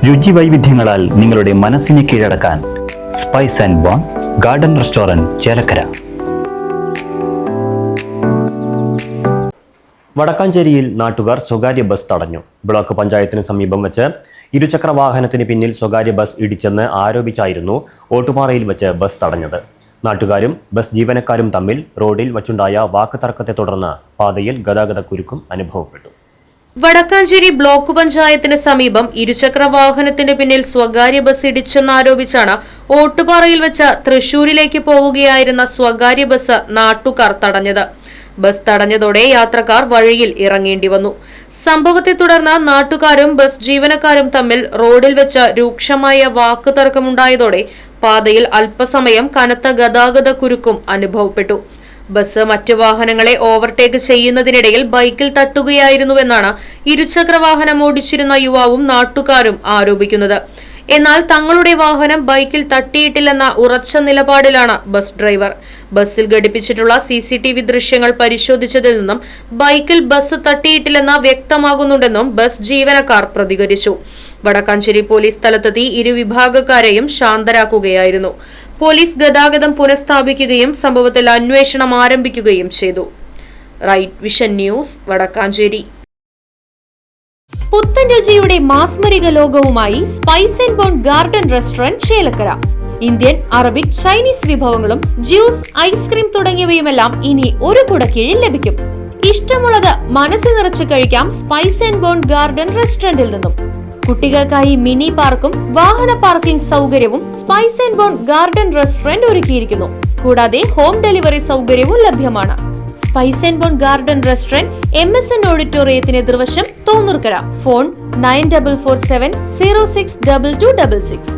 രുചി വൈവിധ്യങ്ങളാൽ നിങ്ങളുടെ മനസ്സിനെ കീഴടക്കാൻ spice and bone garden restaurant Chelakkara. വടക്കാഞ്ചേരിയിൽ നാട്ടുകാർ സ്വകാര്യ ബസ് തടഞ്ഞു. ബ്ലോക്ക് പഞ്ചായത്തിന് സമീപം വെച്ച് ഇരുചക്ര വാഹനത്തിന് പിന്നിൽ സ്വകാര്യ ബസ് ഇടിച്ചെന്ന് ആരോപിച്ചായിരുന്നു ഓട്ടുപാറയിൽ വെച്ച് ബസ് തടഞ്ഞത്. നാട്ടുകാരും ബസ് ജീവനക്കാരും തമ്മിൽ റോഡിൽ വച്ചുണ്ടായ വാക്കുതർക്കത്തെ തുടർന്ന് പാതയിൽ ഗതാഗതക്കുരുക്കും അനുഭവപ്പെട്ടു. വടക്കാഞ്ചേരി ബ്ലോക്ക് പഞ്ചായത്തിന് സമീപം ഇരുചക്ര വാഹനത്തിന് പിന്നിൽ സ്വകാര്യ ബസ് ഇടിച്ചെന്നാരോപിച്ചാണ് ഓട്ടുപാറയിൽ വെച്ച് തൃശൂരിലേക്ക് പോവുകയായിരുന്ന സ്വകാര്യ ബസ് നാട്ടുകാർ തടഞ്ഞത്. ബസ് തടഞ്ഞതോടെ യാത്രക്കാർ വഴിയിൽ ഇറങ്ങേണ്ടി വന്നു. സംഭവത്തെ തുടർന്ന് നാട്ടുകാരും ബസ് ജീവനക്കാരും തമ്മിൽ റോഡിൽ വെച്ച് രൂക്ഷമായ വാക്കുതർക്കമുണ്ടായതോടെ പാതയിൽ അല്പസമയം കനത്ത ഗതാഗത കുരുക്കും അനുഭവപ്പെട്ടു. ബസ് മറ്റു വാഹനങ്ങളെ ഓവർടേക്ക് ചെയ്യുന്നതിനിടയിൽ ബൈക്കിൽ തട്ടുകയായിരുന്നുവെന്നാണ് ഇരുചക്ര വാഹനം ഓടിച്ചിരുന്ന യുവാവും നാട്ടുകാരും ആരോപിക്കുന്നത്. എന്നാൽ തങ്ങളുടെ വാഹനം ബൈക്കിൽ തട്ടിയിട്ടില്ലെന്ന ഉറച്ച നിലപാടിലാണ് ബസ് ഡ്രൈവർ. ബസ്സിൽ ഘടിപ്പിച്ചിട്ടുള്ള CCTV ദൃശ്യങ്ങൾ പരിശോധിച്ചതിൽ നിന്നും ബൈക്കിൽ ബസ് തട്ടിയിട്ടില്ലെന്ന് വ്യക്തമാകുന്നുണ്ടെന്നും ബസ് ജീവനക്കാർ പ്രതികരിച്ചു. വടക്കാഞ്ചേരി പോലീസ് സ്ഥലത്തെത്തി ഇരുവിഭാഗക്കാരെയും ശാന്തരാക്കുകയായിരുന്നു. പോലീസ് ഗതാഗതം പുനഃസ്ഥാപിക്കുകയും സംഭവത്തിൽ അന്വേഷണം ആരംഭിക്കുകയും ചെയ്തു. Right Vision News, Vadakkanchery. പുത്തൻ രുചിയുടെ മാസ്മരിക ലോകവുമായി Spice and bone garden restaurant Chelakkara. Indian, Arabic, Chinese വിഭവങ്ങളും ജ്യൂസ്, ഐസ്ക്രീം തുടങ്ങിയവയുമെല്ലാം ഇനി ഒരു കുടക്കീഴിൽ ലഭിക്കും. ഇഷ്ടമുള്ളത് മനസ്സ് നിറച്ച് കഴിക്കാം സ്പൈസ് ആൻഡ് ബോൺ ഗാർഡൻ റെസ്റ്റോറന്റിൽ നിന്നും. കുട്ടികൾക്കായി മിനി പാർക്കും വാഹന പാർക്കിംഗ് സൗകര്യവും spice and bone garden restaurant ഒരുക്കിയിരിക്കുന്നു. കൂടാതെ ഹോം ഡെലിവറി സൗകര്യവും ലഭ്യമാണ്. Spice and bone garden restaurant MSN ഓഡിറ്റോറിയത്തിന് എതിർവശം തോന്നൂർക്കര. ഫോൺ 9447 062266.